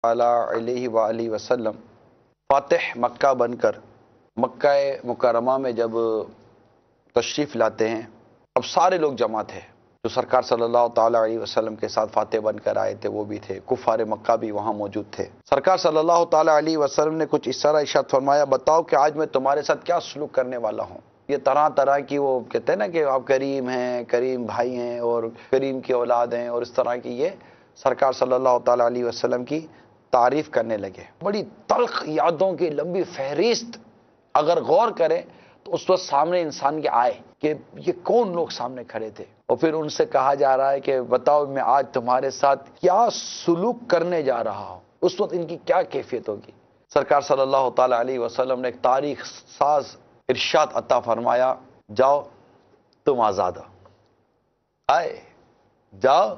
علیہ وآلہ وسلم فاتح مکہ بن کر مکہ مکرمہ میں جب تشریف لاتے ہیں، اب سارے لوگ جمع تھے جو سرکار صلی اللہ تعالیٰ علیہ وسلم کے ساتھ فاتح بن کر آئے تھے، وہ بھی تھے، کفار مکہ بھی وہاں موجود تھے۔ سرکار صلی اللہ تعالیٰ علیہ وسلم نے کچھ اس طرح ارشاد فرمایا، بتاؤ کہ آج میں تمہارے ساتھ کیا سلوک کرنے والا ہوں۔ یہ طرح طرح کی، وہ کہتے ہیں نا کہ آپ کریم ہیں، کریم بھائی ہیں اور کریم کی اولاد ہیں، اور اس طرح کی یہ سرکار صلی اللہ تعالیٰ علیہ وسلم کی تعریف کرنے لگے۔ بڑی تلخ یادوں کی لمبی فہرست اگر غور کریں تو اس وقت سامنے انسان کے آئے کہ یہ کون لوگ سامنے کھڑے تھے، اور پھر ان سے کہا جا رہا ہے کہ بتاؤ میں آج تمہارے ساتھ کیا سلوک کرنے جا رہا ہوں، اس وقت ان کی کیا کیفیت ہوگی۔ سرکار صلی اللہ تعالیٰ علیہ وسلم نے ایک تاریخ ساز ارشاد عطا فرمایا، جاؤ تم آزاد ہو، آئے جاؤ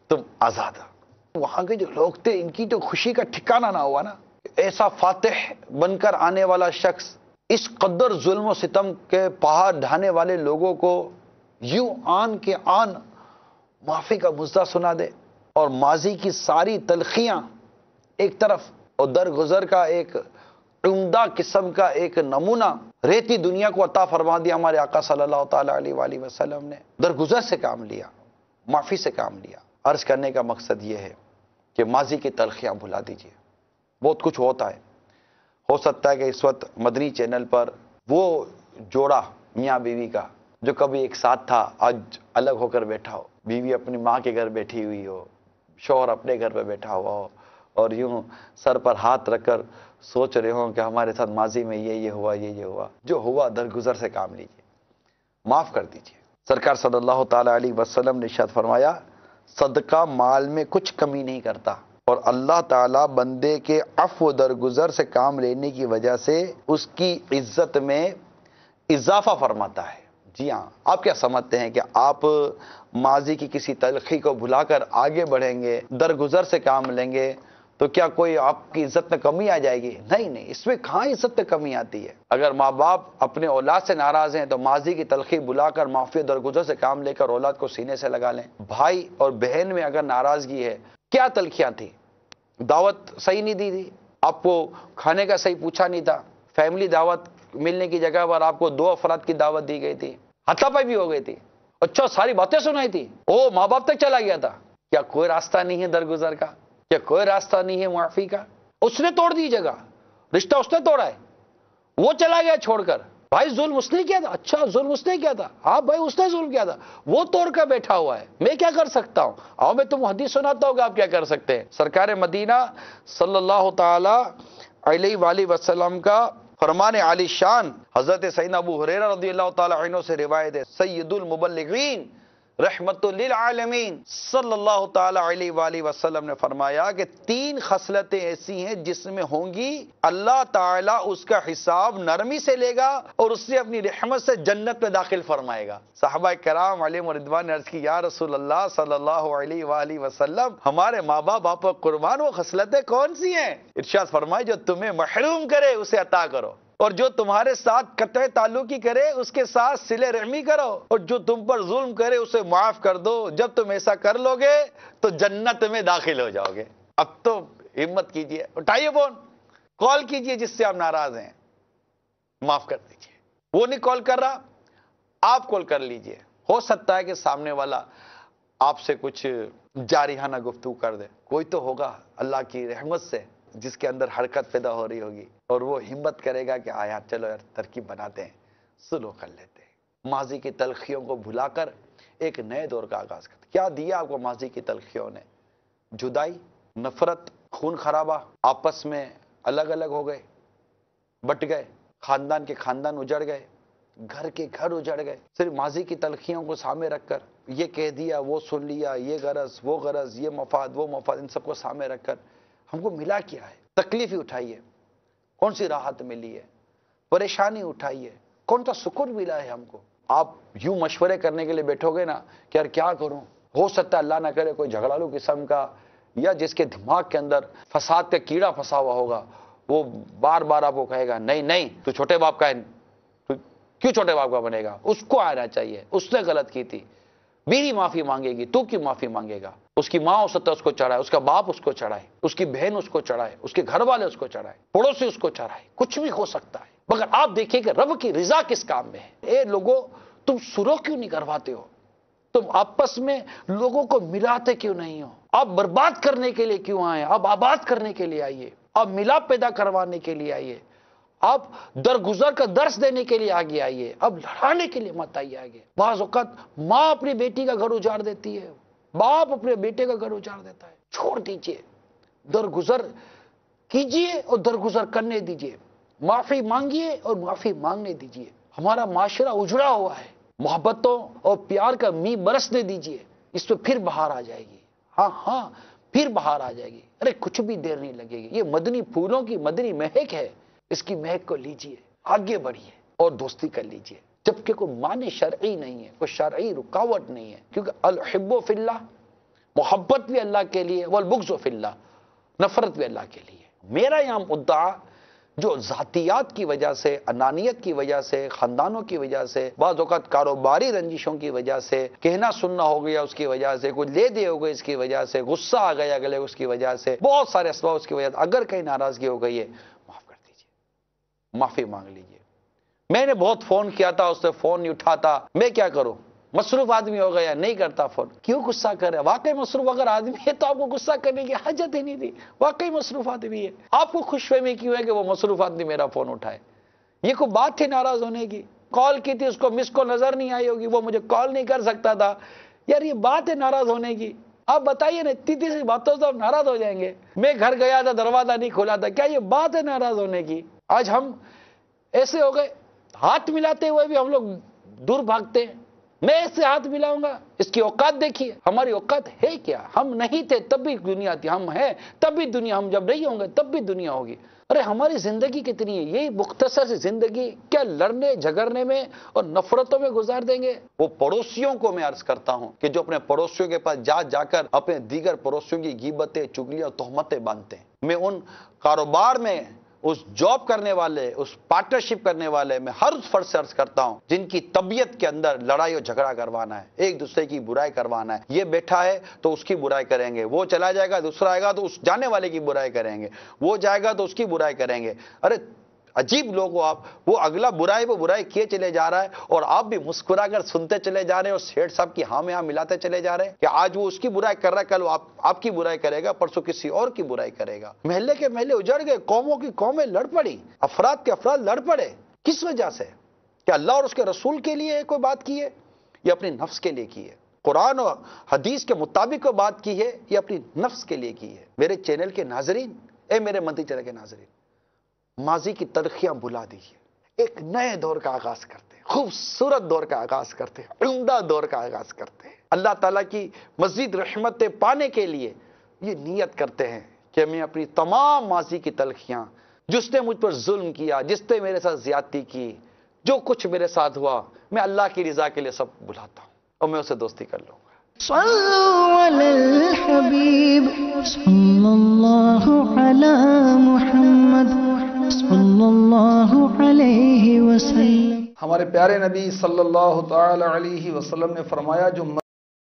تم آزاد ہو۔ وہاں کے جو لوگ تھے ان کی تو خوشی کا ٹھکانہ نہ ہوا نا، ایسا فاتح بن کر آنے والا شخص اس قدر ظلم و ستم کے پہاڑ ڈھانے والے لوگوں کو یوں آن کے آن معافی کا مژدہ سنا دے، اور ماضی کی ساری تلخیاں ایک طرف اور درگزر کا ایک عمدہ قسم کا ایک نمونہ رہتی دنیا کو عطا فرما دیا۔ ہمارے آقا صلی اللہ تعالیٰ علیہ وآلہ وسلم نے درگزر سے کام لیا، معافی سے کام لیا۔ عرض کرنے کا مقصد یہ ہے کہ ماضی کی تلخیاں بھلا دیجیے، بہت کچھ ہوتا ہے۔ ہو سکتا ہے کہ اس وقت مدنی چینل پر وہ جوڑا میاں بیوی کا جو کبھی ایک ساتھ تھا آج الگ ہو کر بیٹھا ہو، بیوی اپنی ماں کے گھر بیٹھی ہوئی ہو، شوہر اپنے گھر پہ بیٹھا ہوا ہو، اور یوں سر پر ہاتھ رکھ کر سوچ رہے ہوں کہ ہمارے ساتھ ماضی میں یہ ہوا، یہ ہوا۔ جو ہوا درگزر سے کام لیجیے، معاف کر دیجیے۔ سرکار صلی اللہ تعالیٰ علیہ وسلم نے ارشاد فرمایا، صدقہ مال میں کچھ کمی نہیں کرتا، اور اللہ تعالیٰ بندے کے عفو درگزر سے کام لینے کی وجہ سے اس کی عزت میں اضافہ فرماتا ہے۔ جی ہاں، آپ کیا سمجھتے ہیں کہ آپ ماضی کی کسی تلخی کو بھلا کر آگے بڑھیں گے، درگزر سے کام لیں گے تو کیا کوئی آپ کی عزت میں کمی آ جائے گی؟ نہیں، اس میں کہاں عزت میں کمی آتی ہے۔ اگر ماں باپ اپنے اولاد سے ناراض ہیں تو ماضی کی تلخی بھلا کر معافی درگزر سے کام لے کر اولاد کو سینے سے لگا لیں۔ بھائی اور بہن میں اگر ناراضگی ہے، کیا تلخیاں تھیں؟ دعوت صحیح نہیں دی تھی، آپ کو کھانے کا صحیح پوچھا نہیں تھا، فیملی دعوت ملنے کی جگہ پر آپ کو 2 افراد کی دعوت دی گئی تھی، ہاتھا پائی بھی ہو گئی تھی، اچھا ساری باتیں سنائی تھی، ماں باپ تک چلا گیا تھا۔ کیا کوئی راستہ نہیں ہے درگزر کا؟ کیا کوئی راستہ نہیں ہے معافی کا؟ اس نے توڑ دی جگہ، رشتہ اس نے توڑا ہے، وہ چلا گیا چھوڑ کر۔ بھائی ظلم اس نے کیا تھا، اچھا ظلم اس نے کیا تھا، ہاں بھائی اس نے ظلم کیا تھا، وہ توڑ کر بیٹھا ہوا ہے، میں کیا کر سکتا ہوں؟ آؤ میں تم حدیث سناتا ہوں کہ آپ کیا کر سکتے ہیں۔ سرکار مدینہ صلی اللہ تعالی علیہ وآلہ وسلم کا فرمان عالی شان حضرت سیدنا ابو ہریرہ رضی اللہ تعالی عنہ سے روایت ہے، سید المبلغین رحمت للعالمین صلی اللہ تعالی علیہ وآلہ وسلم نے فرمایا کہ 3 خصلتیں ایسی ہیں جس میں ہوں گی اللہ تعالیٰ اس کا حساب نرمی سے لے گا اور اس سے اپنی رحمت سے جنت میں داخل فرمائے گا۔ صحابہ کرام علیہم رضوان نے عرض کی، یا رسول اللہ صلی اللہ علیہ وآلہ وسلم، ہمارے ماں باپ آپ پر قربان، وہ خصلتیں کون سی ہیں؟ ارشاد فرمائے، جو تمہیں محروم کرے اسے عطا کرو، اور جو تمہارے ساتھ قطع تعلقی کرے اس کے ساتھ صلہ رحمی کرو، اور جو تم پر ظلم کرے اسے معاف کر دو۔ جب تم ایسا کر لو گے تو جنت میں داخل ہو جاؤ گے۔ اب تو ہمت کیجئے، اٹھائیے فون، کال کیجئے جس سے آپ ناراض ہیں، معاف کر دیجئے۔ وہ نہیں کال کر رہا، آپ کال کر لیجئے، ہو سکتا ہے کہ سامنے والا آپ سے کچھ جارحانہ گفتگو کر دے، کوئی تو ہوگا اللہ کی رحمت سے جس کے اندر حرکت پیدا ہو رہی ہوگی، اور وہ ہمت کرے گا کہ آیا چلو یار ترکیب بناتے ہیں، سلو کر لیتے ہیں، ماضی کی تلخیوں کو بھلا کر ایک نئے دور کا آغاز کرتے ہیں۔ کیا دیا آپ کو ماضی کی تلخیوں نے؟ جدائی، نفرت، خون خرابہ، آپس میں الگ الگ ہو گئے، بٹ گئے، خاندان کے خاندان اجڑ گئے، گھر کے گھر اجڑ گئے، صرف ماضی کی تلخیوں کو سامنے رکھ کر، یہ کہہ دیا، وہ سن لیا، یہ غرض، وہ غرض، یہ مفاد، وہ مفاد، ان سب کو سامنے رکھ کر ہم کو ملا کیا ہے؟ تکلیف ہی اٹھائی ہے، کون سی راحت ملی ہے؟ پریشانی اٹھائی ہے، کون سا سکون ملا ہے ہم کو؟ آپ یوں مشورے کرنے کے لیے بیٹھو گے نا کہ یار کیا کروں، ہو سکتا ہے اللہ نہ کرے کوئی جھگڑالو قسم کا یا جس کے دماغ کے اندر فساد کا کیڑا پھنسا ہوا ہوگا، وہ بار بار آپ کو کہے گا نہیں تو چھوٹے باپ کا ہے، تو کیوں چھوٹے باپ کا بنے گا؟ اس کو آنا چاہیے، اس نے غلط کی تھی، میری معافی مانگے گی، تو کیوں معافی مانگے گا؟ اس کی ماں ہو سکتا ہے اس کو چڑھائے، اس کا باپ اس کو چڑھائے، اس کی بہن اس کو چڑھائے، اس کے گھر والے اس کو چڑھائے، پڑوسی اس کو چڑھائے، کچھ بھی ہو سکتا ہے، مگر آپ دیکھیں کہ رب کی رضا کس کام میں ہے۔ اے لوگوں، تم سلوک کیوں نہیں کرواتے ہو؟ تم آپس میں لوگوں کو ملاتے کیوں نہیں ہو؟ آپ برباد کرنے کے لیے کیوں آئے؟ آپ آباد کرنے کے لیے آئیے، آپ ملاپ پیدا کروانے کے لیے آئیے، آپ درگزر کا درس دینے کے لیے آگے آئیے، اب لڑانے کے لیے مت آئیے آگے۔ بعض اوقات ماں اپنی بیٹی کا گھر اجاڑ دیتی ہے، باپ اپنے بیٹے کا گھر اجاڑ دیتا ہے۔ چھوڑ دیجئے، درگزر کیجئے اور درگزر کرنے دیجئے، معافی مانگیے اور معافی مانگنے دیجئے۔ ہمارا معاشرہ اجڑا ہوا ہے، محبتوں اور پیار کا می برسنے دیجئے، اس پہ پھر بہار آ جائے گی۔ ہاں پھر بہار آ جائے گی، ارے کچھ بھی دیر نہیں لگے گی۔ یہ مدنی پھولوں کی مدنی مہک ہے، اس کی مہک کو لیجئے، آگے بڑھیے اور دوستی کر لیجئے، جبکہ کوئی معنی شرعی نہیں ہے، کوئی شرعی رکاوٹ نہیں ہے، کیونکہ الحب فی اللہ، محبت بھی اللہ کے لیے، والبغض فی اللہ، نفرت بھی اللہ کے لیے۔ میرا یہاں مدعا جو ذاتیات کی وجہ سے، انانیت کی وجہ سے، خاندانوں کی وجہ سے، بعض اوقات کاروباری رنجشوں کی وجہ سے، کہنا سننا ہو گیا اس کی وجہ سے، کچھ لے دے ہو گئے اس کی وجہ سے، غصہ آ گیا اگلے اس کی وجہ سے، بہت سارے اسباب اس کی وجہ سے، اگر کہیں ناراضگی ہو گئی ہے، معاف کر دیجیے، معافی مانگ لیجیے۔ میں نے بہت فون کیا تھا، اس نے فون نہیں اٹھاتا، میں کیا کروں؟ مصروف آدمی ہو گیا، نہیں کرتا فون، کیوں غصہ کر رہے؟ واقعی مصروف اگر آدمی ہے تو آپ کو غصہ کرنے کی حاجت ہی نہیں تھی، واقعی مصروف آدمی ہے، آپ کو خوش فہمی کیوں ہے کہ وہ مصروف آدمی میرا فون اٹھائے؟ یہ کوئی بات تھی ناراض ہونے کی؟ کال کی تھی، اس کو مس کال نظر نہیں آئی ہوگی، وہ مجھے کال نہیں کر سکتا تھا، یار یہ بات ہے ناراض ہونے کی؟ آپ بتائیے نا، اتنی سی باتوں سے آپ ناراض ہو جائیں گے؟ میں گھر گیا تھا، دروازہ نہیں کھولا تھا، کیا یہ بات ہے ناراض ہونے کی؟ آج ہم ایسے ہو گئے، ہاتھ ملاتے ہوئے بھی ہم لوگ دور بھاگتے ہیں۔ میں اس سے ہاتھ ملاؤں گا، اس کی اوقات دیکھیے، ہماری اوقات ہے کیا؟ ہم نہیں تھے تب بھی دنیا تھی، ہم ہیں تب بھی دنیا، ہم جب نہیں ہوں گے تب بھی دنیا ہوگی۔ ارے ہماری زندگی کتنی ہے؟ یہی مختصر سی زندگی کیا لڑنے جھگڑنے میں اور نفرتوں میں گزار دیں گے؟ وہ پڑوسیوں کو میں عرض کرتا ہوں کہ جو اپنے پڑوسیوں کے پاس جا کر اپنے دیگر پڑوسیوں کی غیبتیں، چگلیاں اور تہمتیں باندھتے ہیں، میں ان کاروبار میں اس جاب کرنے والے، اس پارٹنرشپ کرنے والے، میں ہر اس فرد سے عرض کرتا ہوں جن کی طبیعت کے اندر لڑائی اور جھگڑا کروانا ہے، ایک دوسرے کی برائی کروانا ہے، یہ بیٹھا ہے تو اس کی برائی کریں گے، وہ چلا جائے گا، دوسرا آئے گا تو اس جانے والے کی برائی کریں گے، وہ جائے گا تو اس کی برائی کریں گے۔ ارے عجیب لوگ ہو آپ، وہ اگلا برائی وہ برائی کیے چلے جا رہا ہے اور آپ بھی مسکرا کر سنتے چلے جا رہے ہیں اور سیٹھ صاحب کی ہاں میں ہاں ملاتے چلے جا رہے ہیں کہ آج وہ اس کی برائی کر رہا ہے، کل وہ آپ کی برائی کرے گا، پرسوں کسی اور کی برائی کرے گا۔ محلے کے محلے اجڑ گئے، قوموں کی قومیں لڑ پڑی، افراد کے افراد لڑ پڑے، کس وجہ سے؟ کہ اللہ اور اس کے رسول کے لیے کوئی بات کی ہے یا اپنے نفس کے لیے کی ہے؟ قرآن اور حدیث کے مطابق کوئی بات کی ہے یا اپنی نفس کے لیے کی ہے؟ میرے چینل کے ناظرین، اے میرے مدنی چینل کے ناظرین، ماضی کی تلخیاں بھلا دیجیے، ایک نئے دور کا آغاز کرتے ہیں، خوبصورت دور کا آغاز کرتے ہیں، عمدہ دور کا آغاز کرتے ہیں۔ اللہ تعالیٰ کی مزید رحمتیں پانے کے لیے یہ نیت کرتے ہیں کہ میں اپنی تمام ماضی کی تلخیاں، جس نے مجھ پر ظلم کیا، جس نے میرے ساتھ زیادتی کی، جو کچھ میرے ساتھ ہوا، میں اللہ کی رضا کے لیے سب بھلاتا ہوں اور میں اسے دوستی کر لوں گا۔ صلوا علی الحبیب صلی اللہ علی محمد صلی اللہ علیہ وسلم۔ ہمارے پیارے نبی صلی اللہ تعالی علیہ وسلم نے فرمایا جو